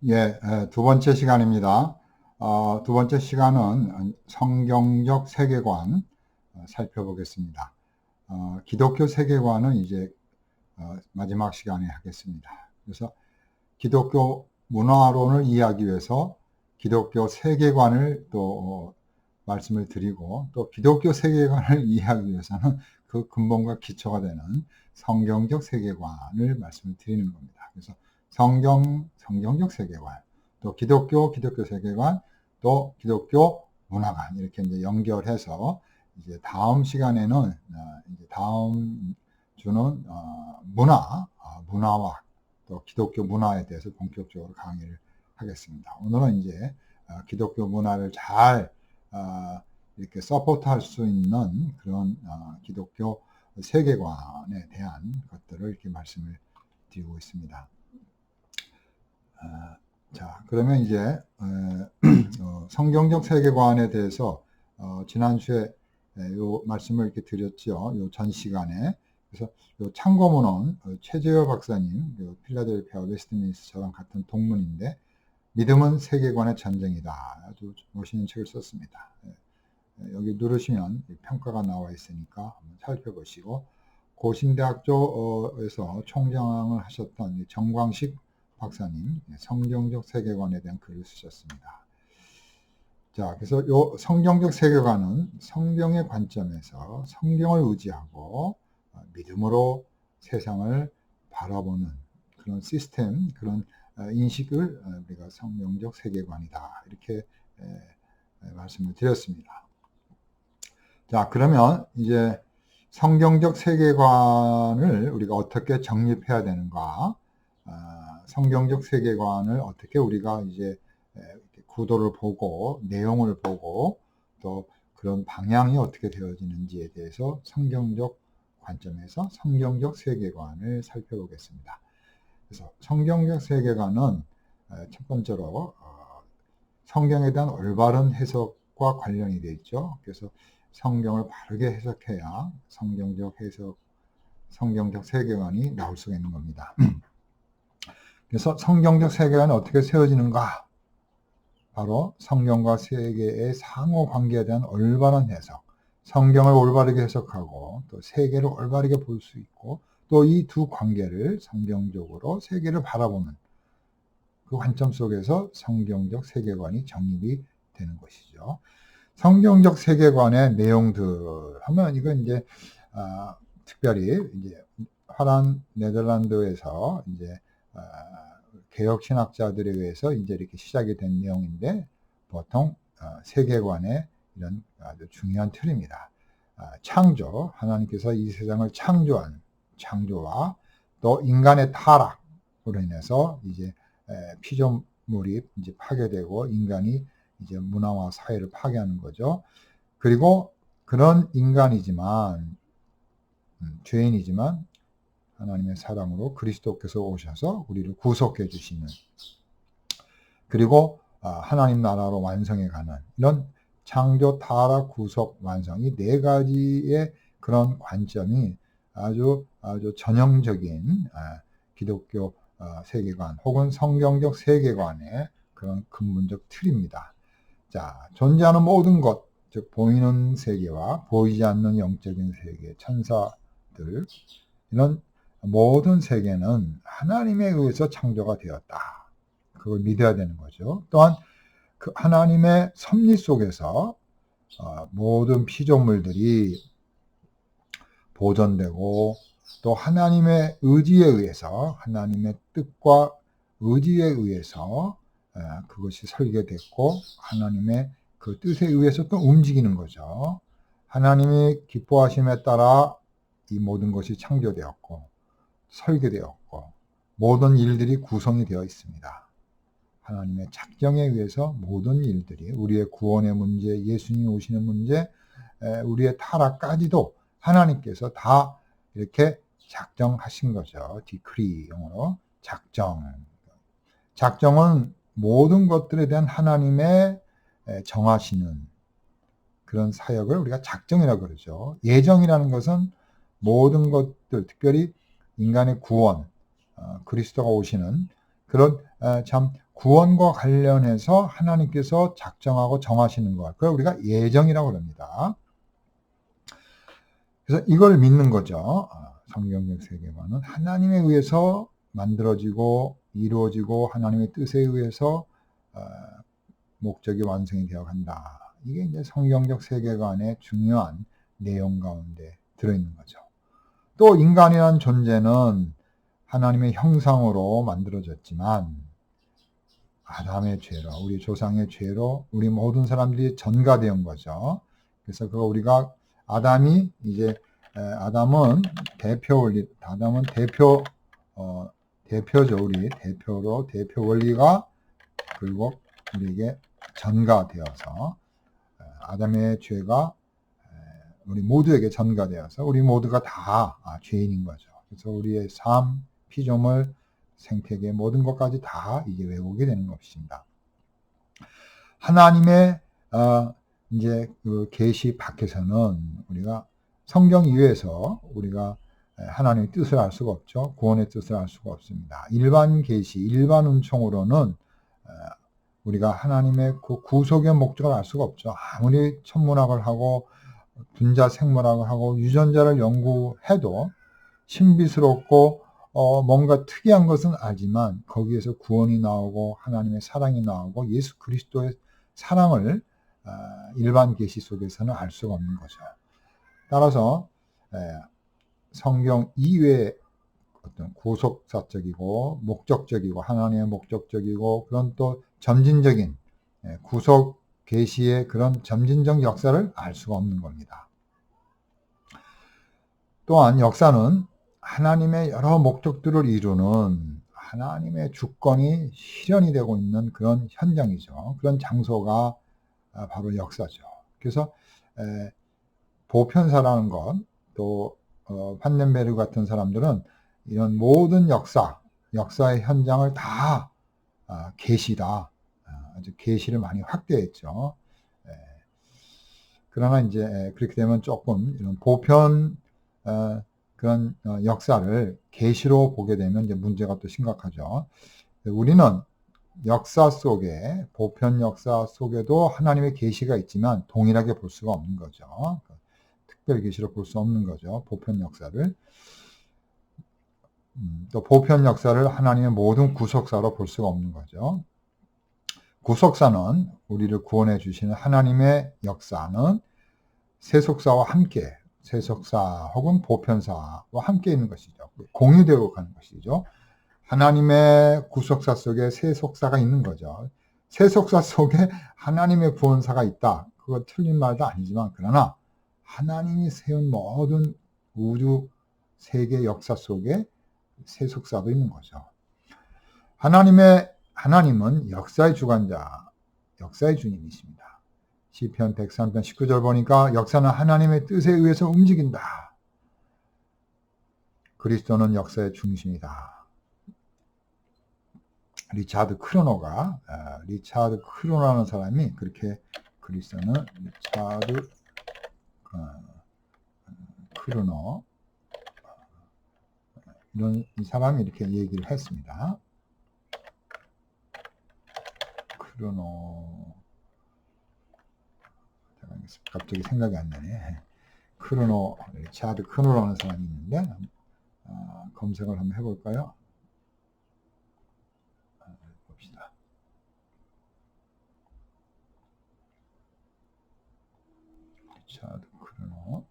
예, 두 번째 시간입니다. 두 번째 시간은 성경적 세계관 살펴보겠습니다. 기독교 세계관은 이제 마지막 시간에 하겠습니다. 그래서 기독교 문화론을 이해하기 위해서 기독교 세계관을 또 말씀을 드리고, 또 기독교 세계관을 이해하기 위해서는 그 근본과 기초가 되는 성경적 세계관을 말씀을 드리는 겁니다. 그래서 성경적 세계관, 또 기독교 세계관, 또 기독교 문화관, 이렇게 이제 연결해서 이제 다음 시간에는 이제 다음 주는 문화와 또 기독교 문화에 대해서 본격적으로 강의를 하겠습니다. 오늘은 이제 기독교 문화를 잘 이렇게 서포트할 수 있는 그런 기독교 세계관에 대한 것들을 이렇게 말씀을 드리고 있습니다. 자, 그러면 이제 성경적 세계관에 대해서 지난주에 요 말씀을 이렇게 드렸죠. 요 전 시간에. 그래서 요 참고문은 최재호 박사님, 필라델피아 웨스트민스터랑 같은 동문인데, 믿음은 세계관의 전쟁이다. 아주 멋있는 책을 썼습니다. 여기 누르시면 평가가 나와 있으니까 한번 살펴보시고, 고신대학교에서 총장을 하셨던 정광식 박사님, 성경적 세계관에 대한 글을 쓰셨습니다. 자, 그래서 요 성경적 세계관은 성경의 관점에서 성경을 의지하고 믿음으로 세상을 바라보는 그런 시스템, 그런 인식을 우리가 성경적 세계관이다, 이렇게 말씀을 드렸습니다. 자, 그러면 이제 성경적 세계관을 우리가 어떻게 정립해야 되는가, 성경적 세계관을 어떻게 우리가 이제 구도를 보고 내용을 보고 또 그런 방향이 어떻게 되어지는지에 대해서 성경적 관점에서 성경적 세계관을 살펴보겠습니다. 그래서 성경적 세계관은 첫 번째로 성경에 대한 올바른 해석과 관련이 되어 있죠. 그래서 성경을 바르게 해석해야 성경적 세계관이 나올 수가 있는 겁니다. 그래서 성경적 세계관이 어떻게 세워지는가? 바로 성경과 세계의 상호 관계에 대한 올바른 해석, 성경을 올바르게 해석하고 또 세계를 올바르게 볼 수 있고, 또 이 두 관계를 성경적으로 세계를 바라보는 그 관점 속에서 성경적 세계관이 정립이 되는 것이죠. 성경적 세계관의 내용들 하면 이건 이제 특별히 이제 화란 네덜란드에서 이제 개혁 신학자들에 의해서 이제 이렇게 시작이 된 내용인데, 보통 세계관의 이런 아주 중요한 틀입니다. 창조, 하나님께서 이 세상을 창조한 창조와 또 인간의 타락으로 인해서 이제 피조물이 이제 파괴되고 인간이 이제 문화와 사회를 파괴하는 거죠. 그리고 그런 인간이지만 죄인이지만 하나님의 사랑으로 그리스도께서 오셔서 우리를 구속해 주시는, 그리고 하나님 나라로 완성해 가는 이런 창조, 타락, 구속, 완성, 이 네 가지의 그런 관점이 아주 전형적인 기독교 세계관 혹은 성경적 세계관의 그런 근본적 틀입니다. 자, 존재하는 모든 것, 즉 보이는 세계와 보이지 않는 영적인 세계, 천사들, 이런 모든 세계는 하나님에 의해서 창조가 되었다. 그걸 믿어야 되는 거죠. 또한 그 하나님의 섭리 속에서 모든 피조물들이 보존되고, 또 하나님의 의지에 의해서, 하나님의 뜻과 의지에 의해서 그것이 설계됐고, 하나님의 그 뜻에 의해서 또 움직이는 거죠. 하나님이 기뻐하심에 따라 이 모든 것이 창조되었고 설계되었고 모든 일들이 구성이 되어 있습니다. 하나님의 작정에 의해서 모든 일들이, 우리의 구원의 문제, 예수님이 오시는 문제, 우리의 타락까지도 하나님께서 다 이렇게 작정하신 거죠. 디크리, 영어로 작정. 작정은 모든 것들에 대한 하나님의 정하시는 그런 사역을 우리가 작정이라고 그러죠. 예정이라는 것은 모든 것들, 특별히 인간의 구원, 그리스도가 오시는 그런 참 구원과 관련해서 하나님께서 작정하고 정하시는 것. 그걸 우리가 예정이라고 합니다. 그래서 이걸 믿는 거죠. 성경적 세계관은 하나님에 의해서 만들어지고 이루어지고 하나님의 뜻에 의해서 목적이 완성이 되어 간다. 이게 이제 성경적 세계관의 중요한 내용 가운데 들어있는 거죠. 또 인간이라는 존재는 하나님의 형상으로 만들어졌지만 아담의 죄로, 우리 조상의 죄로 우리 모든 사람들이 전가되온 거죠. 그래서 그거 우리가 아담은 대표죠. 우리 대표 원리가 그리고 우리에게 전가되어서 아담의 죄가 우리 모두에게 전가되어서 우리 모두가 다 죄인인 거죠. 그래서 우리의 삶, 피조물, 생태계 모든 것까지 다 이제 외우게 되는 것입니다. 하나님의 이제 그 계시 밖에서는 우리가 성경 이외에서 우리가 하나님의 뜻을 알 수가 없죠. 구원의 뜻을 알 수가 없습니다. 일반 계시, 일반 은총으로는 우리가 하나님의 그 구속의 목적을 알 수가 없죠. 아무리 천문학을 하고 분자 생물학을 하고 유전자를 연구해도 신비스럽고 뭔가 특이한 것은 알지만 거기에서 구원이 나오고 하나님의 사랑이 나오고 예수 그리스도의 사랑을 일반 계시 속에서는 알 수가 없는 거죠. 따라서 성경 이외의 어떤 구속사적이고 목적적이고 하나님의 목적적이고 그런 또 점진적인 구속 계시의 그런 점진적 역사를 알 수가 없는 겁니다. 또한 역사는 하나님의 여러 목적들을 이루는 하나님의 주권이 실현이 되고 있는 그런 현장이죠. 그런 장소가 바로 역사죠. 그래서 보편사라는 것, 또 판넨베르 같은 사람들은 이런 모든 역사의 현장을 다 계시다. 아주 계시를 많이 확대했죠. 그러나 이제 그렇게 되면 조금 이런 보편 그런 역사를 계시로 보게 되면 이제 문제가 또 심각하죠. 우리는 역사 속에 보편 역사 속에도 하나님의 계시가 있지만 동일하게 볼 수가 없는 거죠. 특별 계시로 볼 수 없는 거죠. 보편 역사를. 또 보편 역사를 하나님의 모든 구속사로 볼 수가 없는 거죠. 구속사는 우리를 구원해 주시는 하나님의 역사는 세속사와 함께 세속사 혹은 보편사와 함께 있는 것이죠. 공유되어 가는 것이죠. 하나님의 구속사 속에 세속사가 있는 거죠. 세속사 속에 하나님의 구원사가 있다. 그거 틀린 말도 아니지만 그러나 하나님이 세운 모든 우주 세계 역사 속에 세속사도 있는 거죠. 하나님은 역사의 주관자, 역사의 주님이십니다. 시편 103편 19절 보니까 역사는 하나님의 뜻에 의해서 움직인다. 그리스도는 역사의 중심이다. 리차드 크로노라는 사람이 그렇게 그리스도는 리차드 크로노 이 사람이 이렇게 얘기를 했습니다. 크로노 갑자기 생각이 안 나네. 리차드 크로노라는 사람이 있는데 검색을 한번 해볼까요? 봅시다. 리차드 크로노.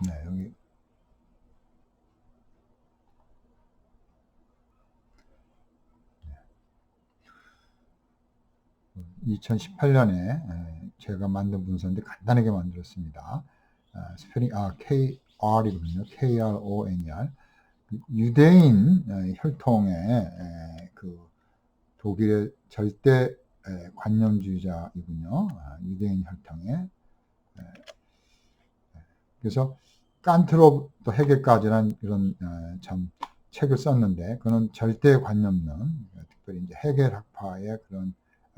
네, 여기 2018년에 제가 만든 문서인데 간단하게 만들었습니다. 스페링 KR이거든요. KRONER. 유대인 혈통의 그 독일의 절대 관념주의자이군요. 유대인 혈통의 그래서 칸트로부터 헤겔까지라는 이런 참 책을 썼는데 그는 절대관념론, 특별히 이제 헤겔 학파의 그런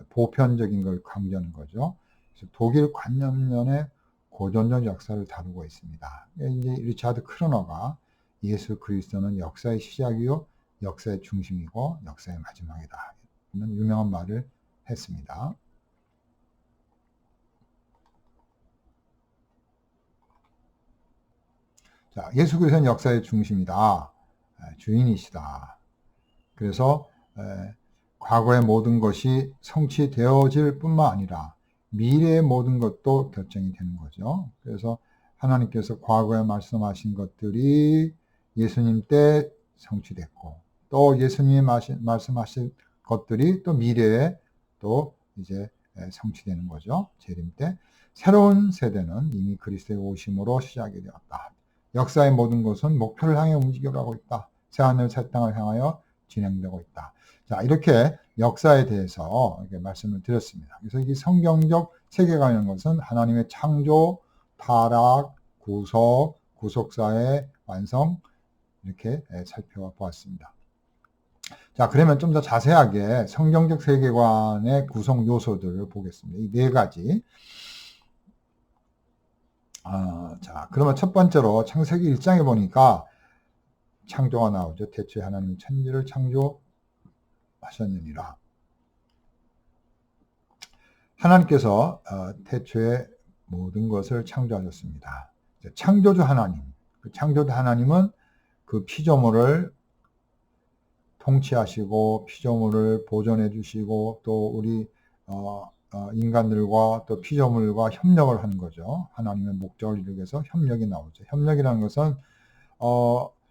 보편적인 걸 강조하는 거죠. 그래서 독일 관념론의 고전적 역사를 다루고 있습니다. 이제 리차드 크로너가 예수 그리스도는 역사의 시작이요, 역사의 중심이고 역사의 마지막이다, 이런 유명한 말을 했습니다. 자, 예수 그리스도는 역사의 중심이다, 주인이시다. 그래서 과거의 모든 것이 성취되어질 뿐만 아니라 미래의 모든 것도 결정이 되는 거죠. 그래서 하나님께서 과거에 말씀하신 것들이 예수님 때 성취됐고, 또 예수님이 말씀하신 것들이 또 미래에 또 이제 성취되는 거죠. 재림 때. 새로운 세대는 이미 그리스도의 오심으로 시작이 되었다. 역사의 모든 것은 목표를 향해 움직여가고 있다. 새하늘 새 땅을 향하여 진행되고 있다. 자, 이렇게 역사에 대해서 이렇게 말씀을 드렸습니다. 그래서 이 성경적 세계관이라는 것은 하나님의 창조, 타락, 구속, 구속사의 완성, 이렇게 살펴보았습니다. 자, 그러면 좀 더 자세하게 성경적 세계관의 구성 요소들을 보겠습니다. 이 네 가지. 자, 그러면 첫 번째로 창세기 1장에 보니까 창조가 나오죠. 태초에 하나님이 천지를 창조하셨느니라. 하나님께서 태초에 모든 것을 창조하셨습니다. 창조주 하나님, 그 창조주 하나님은 그 피조물을 통치하시고 피조물을 보존해 주시고 또 우리 인간들과 또 피조물과 협력을 하는 거죠. 하나님의 목적을 이루기 위해서 협력이 나오죠. 협력이라는 것은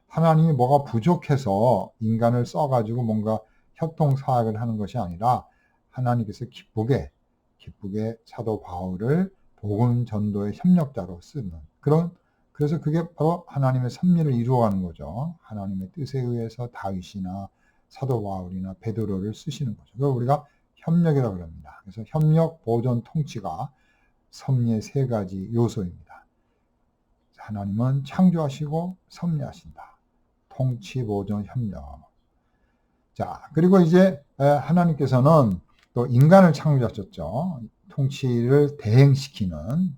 하나님이 뭐가 부족해서 인간을 써가지고 뭔가 협동사역을 하는 것이 아니라 하나님께서 기쁘게 사도 바울을 복음 전도의 협력자로 쓰는 그래서 그게 바로 하나님의 섭리를 이루어가는 거죠. 하나님의 뜻에 의해서 다윗이나 사도 바울이나 베드로를 쓰시는 거죠. 그걸 우리가 협력이라고 합니다. 그래서 협력, 보존, 통치가 섭리의 세 가지 요소입니다. 하나님은 창조하시고 섭리하신다. 통치, 보존, 협력. 자, 그리고 이제 하나님께서는 또 인간을 창조하셨죠. 통치를 대행시키는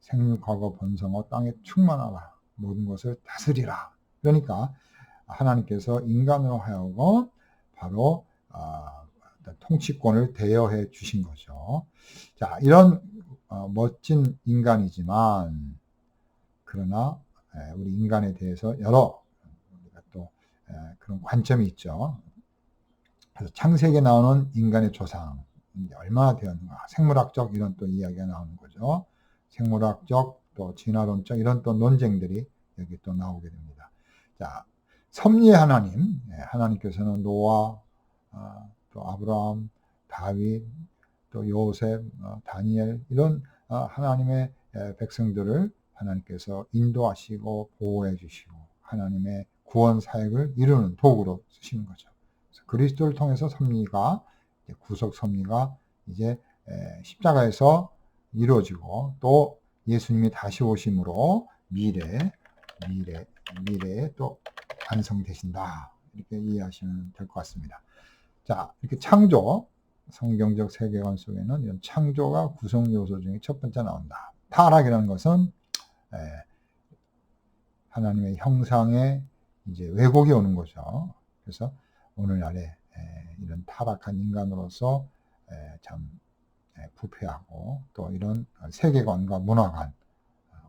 생물, 과거, 번성어, 땅에 충만하라. 모든 것을 다스리라. 그러니까 하나님께서 인간으로 하여금 바로 통치권을 대여해 주신 거죠. 자, 이런 멋진 인간이지만 그러나 우리 인간에 대해서 여러 또 그런 관점이 있죠. 그래서 창세기에 나오는 인간의 조상 얼마나 되었는가, 생물학적 이런 또 이야기가 나오는 거죠. 생물학적 또 진화론적 이런 또 논쟁들이 여기 또 나오게 됩니다. 자, 섭리의 하나님, 하나님께서는 노아, 또 아브라함, 다윗, 또 요셉, 다니엘 이런 하나님의 백성들을 하나님께서 인도하시고 보호해 주시고 하나님의 구원 사역을 이루는 도구로 쓰시는 거죠. 그래서 그리스도를 통해서 섭리가 구속 섭리가 이제 십자가에서 이루어지고 또 예수님이 다시 오심으로 미래에 또 완성되신다. 이렇게 이해하시면 될 것 같습니다. 자, 이렇게 창조, 성경적 세계관 속에는 이런 창조가 구성 요소 중에 첫 번째 나온다. 타락이라는 것은 하나님의 형상에 이제 왜곡이 오는 거죠. 그래서 오늘날에 이런 타락한 인간으로서 참 부패하고 또 이런 세계관과 문화관,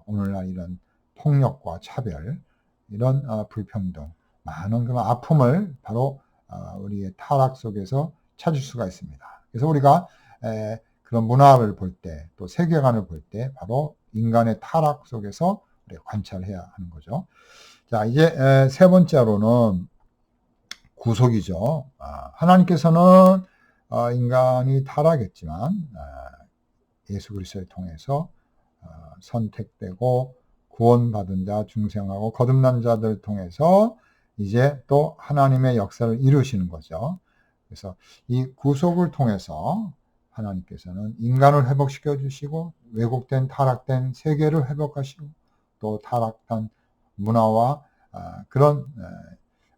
오늘날 이런 폭력과 차별, 이런 불평등, 많은 그런 아픔을 바로 우리의 타락 속에서 찾을 수가 있습니다. 그래서 우리가 그런 문화를 볼 때, 또 세계관을 볼 때 바로 인간의 타락 속에서 우리가 관찰해야 하는 거죠. 자, 이제 세 번째로는 구속이죠. 하나님께서는 인간이 타락했지만 예수 그리스도를 통해서 선택되고 구원받은 자, 중생하고 거듭난 자들을 통해서 이제 또 하나님의 역사를 이루시는 거죠. 그래서 이 구속을 통해서 하나님께서는 인간을 회복시켜 주시고 왜곡된 타락된 세계를 회복하시고 또 타락한 문화와 그런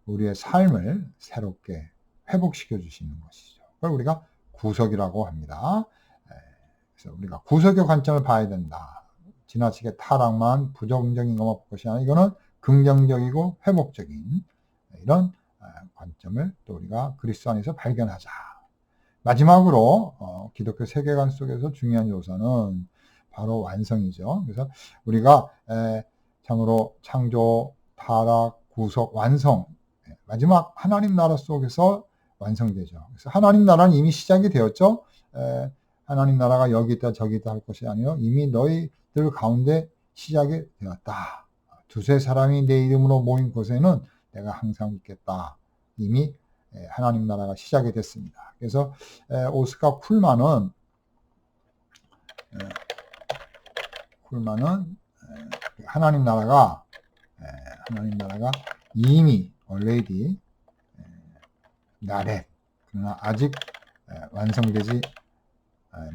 우리의 삶을 새롭게 회복시켜 주시는 것이죠. 그걸 우리가 구속이라고 합니다. 그래서 우리가 구속의 관점을 봐야 된다. 지나치게 타락만 부정적인 것만 볼 것이 아니라 이거는 긍정적이고 회복적인 이런 관점을 또 우리가 그리스도 안에서 발견하자. 마지막으로 기독교 세계관 속에서 중요한 요소는 바로 완성이죠. 그래서 우리가 참으로 창조, 타락, 구속, 완성, 마지막 하나님 나라 속에서 완성되죠. 그래서 하나님 나라는 이미 시작이 되었죠. 하나님 나라가 여기 있다 저기 있다 할 것이 아니요 이미 너희들 가운데 시작이 되었다. 두세 사람이 내 이름으로 모인 곳에는 내가 항상 있겠다. 이미 하나님 나라가 시작이 됐습니다. 그래서 오스카 쿨만은 하나님 나라가 이미 already 나렛 그러나 아직 완성되지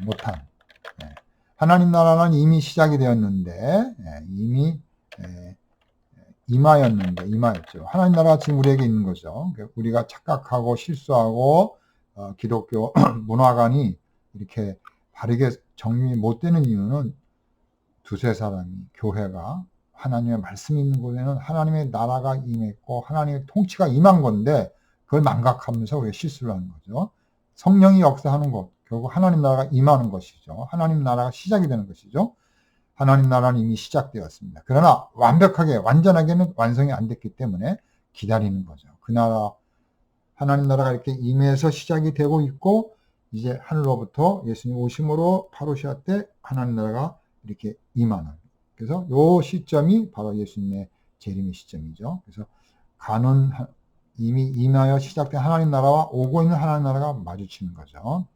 못한 하나님 나라는 이미 시작이 되었는데 이미 임하였죠. 하나님 나라가 지금 우리에게 있는 거죠. 우리가 착각하고 실수하고 기독교 문화관이 이렇게 바르게 정립이 못 되는 이유는 두세 사람이 교회가 하나님의 말씀이 있는 곳에는 하나님의 나라가 임했고 하나님의 통치가 임한 건데 그걸 망각하면서 우리가 실수를 하는 거죠. 성령이 역사하는 것, 결국 하나님 나라가 임하는 것이죠. 하나님 나라가 시작이 되는 것이죠. 하나님 나라는 이미 시작되었습니다. 그러나 완벽하게 완전하게는 완성이 안 됐기 때문에 기다리는 거죠. 그 나라 하나님 나라가 이렇게 임해서 시작이 되고 있고 이제 하늘로부터 예수님 오심으로 파루시아 때 하나님 나라가 이렇게 임하는 그래서 요 시점이 바로 예수님의 재림의 시점이죠. 그래서 이미 임하여 시작된 하나님 나라와 오고 있는 하나님 나라가 마주치는 거죠.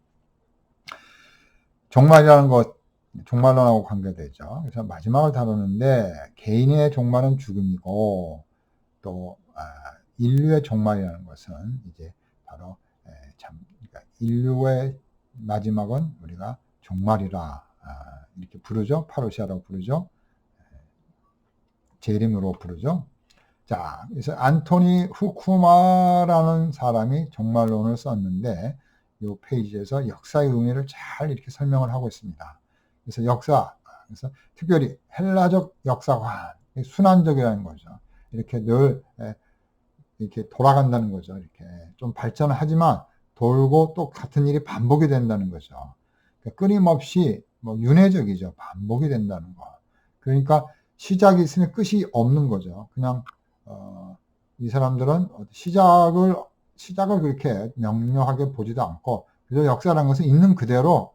종말이라는 것 종말론하고 관계되죠. 그래서 마지막을 다루는데 개인의 종말은 죽음이고 또 인류의 종말이라는 것은 이제 바로 그러니까 인류의 마지막은 우리가 종말이라 이렇게 부르죠. 파루시아라고 부르죠. 재림으로 부르죠. 자, 그래서 안토니 후쿠마라는 사람이 종말론을 썼는데 이 페이지에서 역사의 의미를 잘 이렇게 설명을 하고 있습니다. 그래서 그래서 특별히 헬라적 역사관, 순환적이라는 거죠. 이렇게 늘 이렇게 돌아간다는 거죠. 이렇게 좀 발전을 하지만 돌고 또 같은 일이 반복이 된다는 거죠. 그러니까 끊임없이 윤회적이죠. 반복이 된다는 거. 그러니까 시작이 있으면 끝이 없는 거죠. 그냥 이 사람들은 시작을 그렇게 명료하게 보지도 않고 그래서 역사라는 것은 있던 그대로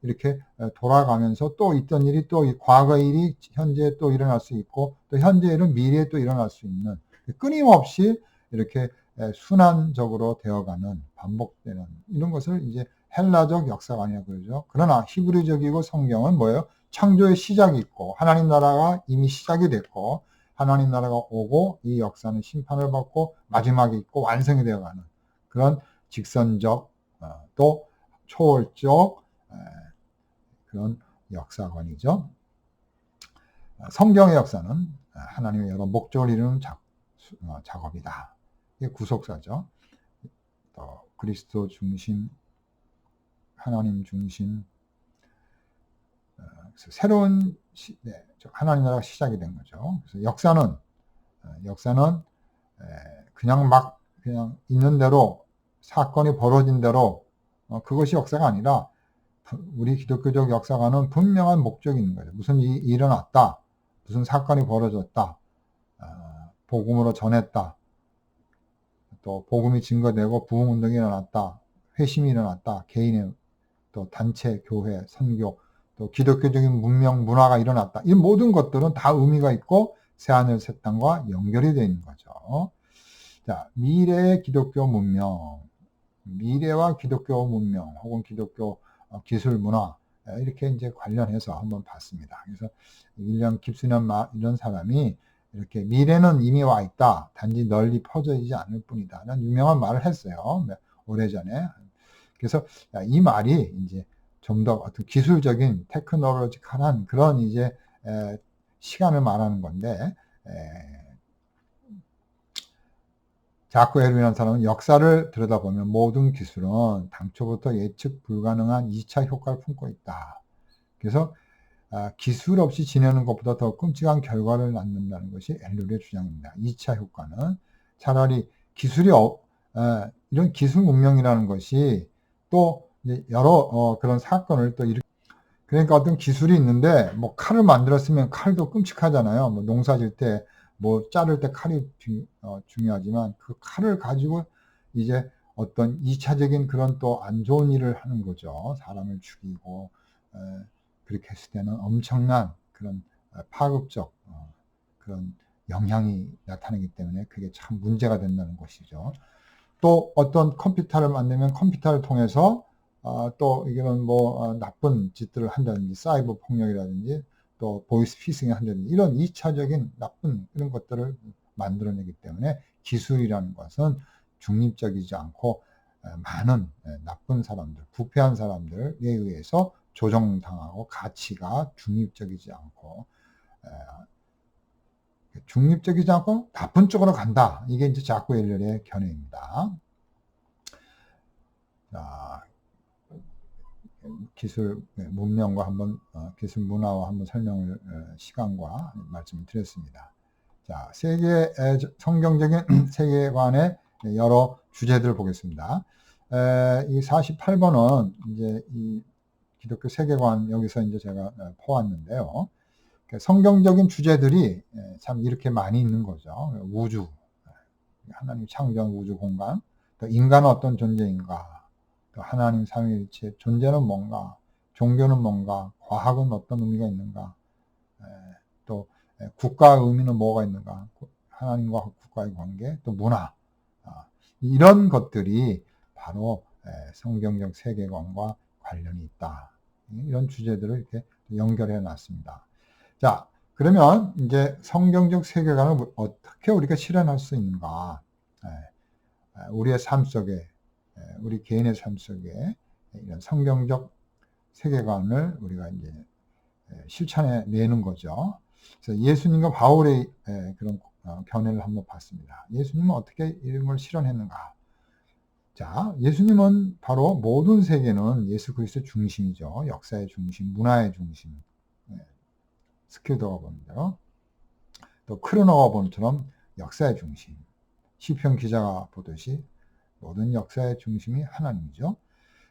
이렇게 돌아가면서 또 있던 일이 또 과거 일이 현재에 또 일어날 수 있고 또 현재 일은 미래에 또 일어날 수 있는 끊임없이 이렇게 순환적으로 되어가는 반복되는 이런 것을 이제 헬라적 역사관이라고 그러죠. 그러나 히브리적이고 성경은 뭐예요? 창조의 시작이 있고 하나님 나라가 이미 시작이 됐고 하나님 나라가 오고 이 역사는 심판을 받고 마지막에 있고 완성이 되어가는 그런 직선적 또 초월적 그런 역사관이죠. 성경의 역사는 하나님의 여러 목적을 이루는 작업이다. 이게 구속사죠. 또 그리스도 중심, 하나님 중심, 새로운 하나님 나라가 시작이 된 거죠. 그래서 역사는 그냥 있는 대로 사건이 벌어진 대로 그것이 역사가 아니라 우리 기독교적 역사관은 분명한 목적이 있는 거죠. 무슨 일이 일어났다, 무슨 사건이 벌어졌다, 복음으로 전했다, 또 복음이 증거되고 부흥운동이 일어났다, 회심이 일어났다, 개인의 또 단체, 교회, 선교, 또 기독교적인 문명, 문화가 일어났다. 이 모든 것들은 다 의미가 있고 새하늘 새 땅과 연결이 되어 있는 거죠. 자, 미래의 기독교 문명, 미래와 기독교 문명 혹은 기독교 기술 문화 이렇게 이제 관련해서 한번 봤습니다. 그래서 윌리엄 깁슨이라는 이런 사람이 이렇게 미래는 이미 와 있다. 단지 널리 퍼져 있지 않을 뿐이다. 라는 유명한 말을 했어요. 오래전에. 그래서 이 말이 이제 좀 더 어떤 기술적인 테크놀로지컬한 그런 이제 시간을 말하는 건데, 자꾸 에르윈이라는 사람은 역사를 들여다보면 모든 기술은 당초부터 예측 불가능한 2차 효과를 품고 있다. 그래서 기술 없이 지내는 것보다 더 끔찍한 결과를 낳는다는 것이 엘룰의 주장입니다. 2차 효과는 차라리 기술이 이런 기술 문명이라는 것이 또 여러 그런 사건을 또 그러니까 어떤 기술이 있는데 뭐 칼을 만들었으면 칼도 끔찍하잖아요. 뭐 농사 질 때 뭐 자를 때 칼이 중요하지만 그 칼을 가지고 이제 어떤 2차적인 그런 또 안 좋은 일을 하는 거죠. 사람을 죽이고 그렇게 했을 때는 엄청난 그런 파급적 그런 영향이 나타나기 때문에 그게 참 문제가 된다는 것이죠. 또 어떤 컴퓨터를 만들면 컴퓨터를 통해서 또 이런 뭐 나쁜 짓들을 한다든지 사이버 폭력이라든지 또 보이스 피싱을 한다든지 이런 2차적인 나쁜 이런 것들을 만들어내기 때문에 기술이라는 것은 중립적이지 않고 많은 나쁜 사람들, 부패한 사람들에 의해서 조정당하고 가치가 중립적이지 않고 나쁜 쪽으로 간다. 이게 이제 자꾸 엘렐의 견해입니다. 자, 기술 문명과 한번 기술 문화와 한번 설명을 시간과 말씀을 드렸습니다. 자, 성경적인 세계관의 여러 주제들을 보겠습니다. 이 48번은 이제 이 기독교 세계관 여기서 이제 제가 퍼왔는데요. 성경적인 주제들이 참 이렇게 많이 있는 거죠. 우주, 하나님 창조한 우주 공간, 또 인간은 어떤 존재인가, 또 하나님 삼위일체 존재는 뭔가, 종교는 뭔가, 과학은 어떤 의미가 있는가, 또 국가의 의미는 뭐가 있는가, 하나님과 국가의 관계, 또 문화, 이런 것들이 바로 성경적 세계관과 관련이 있다. 이런 주제들을 이렇게 연결해 놨습니다. 자, 그러면 이제 성경적 세계관을 어떻게 우리가 실현할 수 있는가? 우리의 삶 속에, 우리 개인의 삶 속에 이런 성경적 세계관을 우리가 이제 실천해 내는 거죠. 그래서 예수님과 바울의 그런 견해를 한번 봤습니다. 예수님은 어떻게 이런 걸 실현했는가? 자, 예수님은 바로 모든 세계는 예수 그리스도의 중심이죠. 역사의 중심, 문화의 중심. 스킬더가 보는 대로 또 크로노가 보는처럼 역사의 중심. 시편 기자가 보듯이 모든 역사의 중심이 하나님이죠.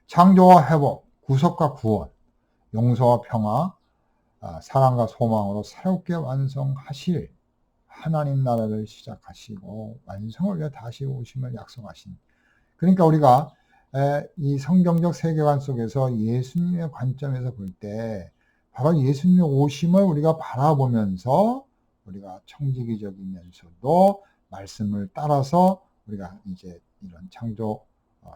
창조와 회복, 구속과 구원, 용서와 평화, 사랑과 소망으로 새롭게 완성하실 하나님 나라를 시작하시고 완성을 위해 다시 오심을 약속하신. 그러니까 우리가 이 성경적 세계관 속에서 예수님의 관점에서 볼 때 바로 예수님의 오심을 우리가 바라보면서 우리가 청지기적이면서도 말씀을 따라서 우리가 이제 이런 창조,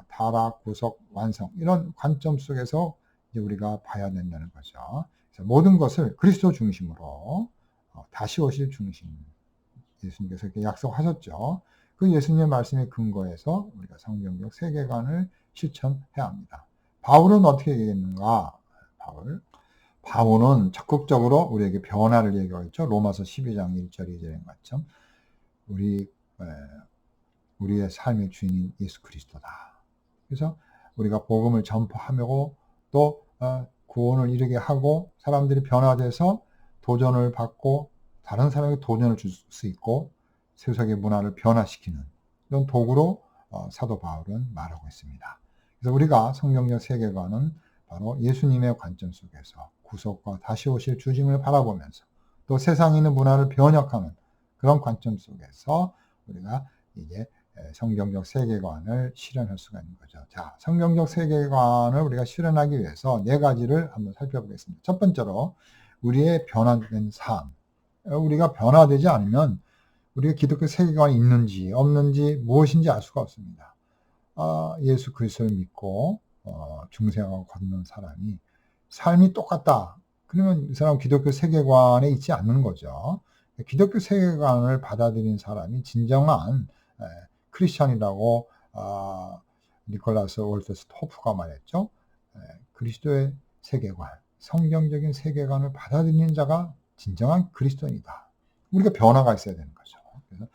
타락, 구속, 완성 이런 관점 속에서 이제 우리가 봐야 된다는 거죠. 그래서 모든 것을 그리스도 중심으로 다시 오실 중심 예수님께서 이렇게 약속하셨죠. 그 예수님의 말씀에 근거해서 우리가 성경적 세계관을 실천해야 합니다. 바울은 어떻게 얘기했는가? 바울은 적극적으로 우리에게 변화를 얘기하죠. 로마서 12장 1절 2절에 맞죠. 우리의 삶의 주인인 예수 그리스도다. 그래서 우리가 복음을 전파하고 또 구원을 이루게 하고 사람들이 변화돼서 도전을 받고 다른 사람에게 도전을 줄 수 있고 세상의 문화를 변화시키는 이런 도구로 사도 바울은 말하고 있습니다. 그래서 우리가 성경적 세계관은 바로 예수님의 관점 속에서 구속과 다시 오실 주님을 바라보면서 또 세상에 있는 문화를 변혁하는 그런 관점 속에서 우리가 이제 성경적 세계관을 실현할 수가 있는 거죠. 자, 성경적 세계관을 우리가 실현하기 위해서 네 가지를 한번 살펴보겠습니다. 첫 번째로 우리의 변화된 삶. 우리가 변화되지 않으면 우리가 기독교 세계관이 있는지 없는지 무엇인지 알 수가 없습니다. 예수 그리스도를 믿고 중생하고 걷는 사람이 삶이 똑같다. 그러면 이 사람은 기독교 세계관에 있지 않는 거죠. 기독교 세계관을 받아들인 사람이 진정한 크리스천이라고 니콜라스 월터스 토프가 말했죠. 그리스도의 세계관, 성경적인 세계관을 받아들이는 자가 진정한 그리스도인이다. 우리가 변화가 있어야 되는 거죠. 그래서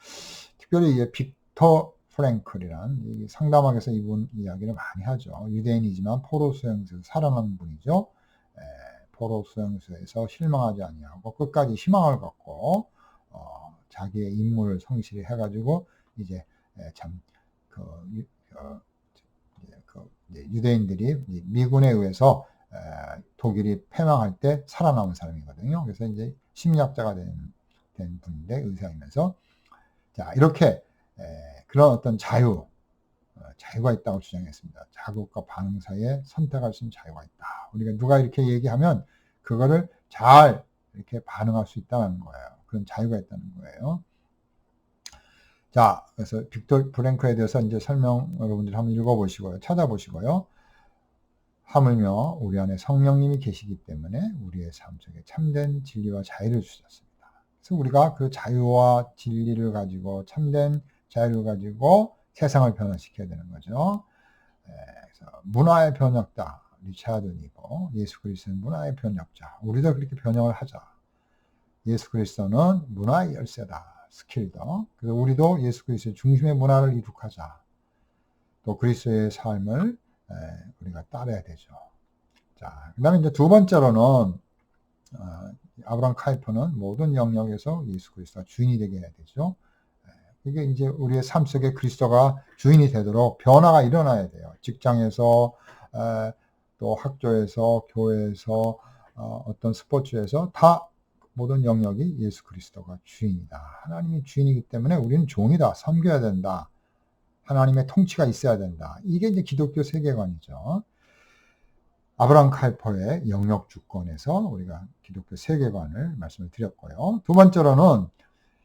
특별히 빅터 프랭클이란 이 상담학에서 이분 이야기를 많이 하죠. 유대인이지만 포로 수용소에서 살아남은 분이죠. 포로 수용소에서 실망하지 아니하고 끝까지 희망을 갖고 자기의 임무를 성실히 해가지고 이제 참 유대인들이 미군에 의해서 독일이 패망할 때 살아남은 사람이거든요. 그래서 이제 심리학자가 된 분인데 의사이면서 자 이렇게 그런 어떤 자유가 있다고 주장했습니다. 자극과 반응 사이에 선택할 수 있는 자유가 있다. 우리가 누가 이렇게 얘기하면 그거를 잘 이렇게 반응할 수 있다는 거예요. 그런 자유가 있다는 거예요. 자, 그래서 빅터 프랭클에 대해서 이제 설명 여러분들이 한번 읽어보시고요. 찾아보시고요. 하물며 우리 안에 성령님이 계시기 때문에 우리의 삶 속에 참된 진리와 자유를 주셨습니다. 그래서 우리가 그 자유와 진리를 가지고 참된 자유를 가지고 세상을 변화시켜야 되는 거죠. 그래서 문화의 변혁자 리차드 니버, 예수 그리스도는 문화의 변혁자. 우리도 그렇게 변형을 하자. 예수 그리스도는 문화의 열쇠다. 스킬더. 그래서 우리도 예수 그리스도의 중심의 문화를 이룩하자. 또 그리스도의 삶을 우리가 따라야 되죠. 자, 그 다음에 이제 두 번째로는 아브라함 카이퍼는 모든 영역에서 예수 그리스도가 주인이 되게 해야 되죠. 이게 이제 우리의 삶 속에 그리스도가 주인이 되도록 변화가 일어나야 돼요. 직장에서 또 학교에서 교회에서 어떤 스포츠에서 다 모든 영역이 예수 그리스도가 주인이다. 하나님이 주인이기 때문에 우리는 종이다. 섬겨야 된다. 하나님의 통치가 있어야 된다. 이게 이제 기독교 세계관이죠. 아브라함 카이퍼의 영역 주권에서 우리가 기독교 세계관을 말씀을 드렸고요. 두 번째로는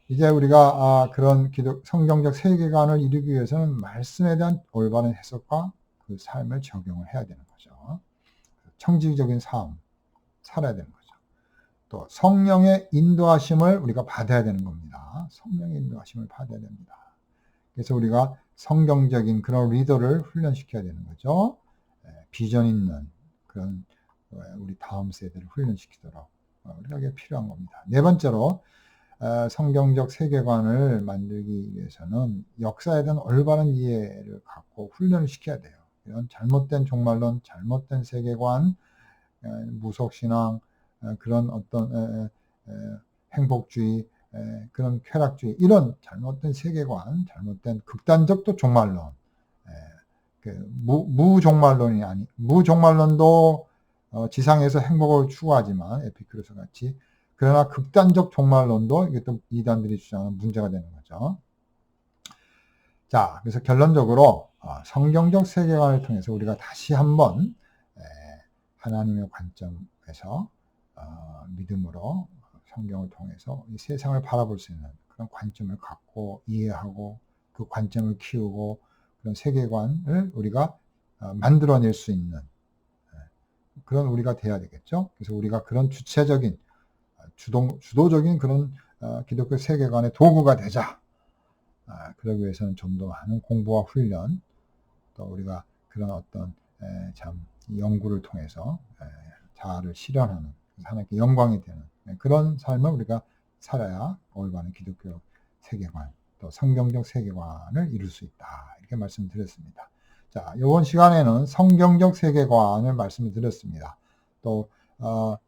이제 우리가 그런 성경적 세계관을 이루기 위해서는 말씀에 대한 올바른 해석과 그 삶을 적용을 해야 되는 거죠. 청지기적인 삶 살아야 되는 거죠. 또 성령의 인도하심을 우리가 받아야 되는 겁니다. 성령의 인도하심을 받아야 됩니다. 그래서 우리가 성경적인 그런 리더를 훈련시켜야 되는 거죠. 비전 있는 그런 우리 다음 세대를 훈련시키도록 우리가 그게 필요한 겁니다. 네 번째로 성경적 세계관을 만들기 위해서는 역사에 대한 올바른 이해를 갖고 훈련을 시켜야 돼요. 이런 잘못된 종말론, 잘못된 세계관, 무속신앙, 그런 어떤 행복주의, 그런 쾌락주의, 이런 잘못된 세계관, 잘못된 극단적 또 종말론, 무종말론이 아니, 무종말론도 지상에서 행복을 추구하지만 에피큐로스 같이, 그러나 극단적 종말론도 이게 또 이단들이 주장하는 문제가 되는 거죠. 자, 그래서 결론적으로 성경적 세계관을 통해서 우리가 다시 한번 하나님의 관점에서 믿음으로 성경을 통해서 이 세상을 바라볼 수 있는 그런 관점을 갖고 이해하고 그 관점을 키우고 그런 세계관을 우리가 만들어낼 수 있는 그런 우리가 돼야 되겠죠. 그래서 우리가 그런 주체적인 주도적인 그런 기독교 세계관의 도구가 되자. 그러기 위해서는 좀 더 많은 공부와 훈련, 또 우리가 그런 어떤 참 연구를 통해서 자아를 실현하는 하나님께 영광이 되는 그런 삶을 우리가 살아야 올바른 기독교 세계관, 또 성경적 세계관을 이룰 수 있다. 이렇게 말씀드렸습니다. 자, 이번 시간에는 성경적 세계관을 말씀드렸습니다. 또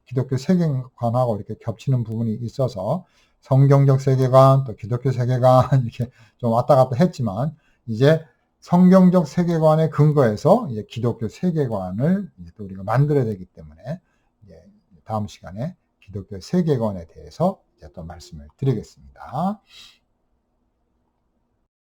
기독교 세계관하고 이렇게 겹치는 부분이 있어서 성경적 세계관, 또 기독교 세계관 이렇게 좀 왔다 갔다 했지만 이제 성경적 세계관의 근거에서 이제 기독교 세계관을 이제 또 우리가 만들어야 되기 때문에 이제 다음 시간에 기독교 세계관에 대해서 이제 또 말씀을 드리겠습니다.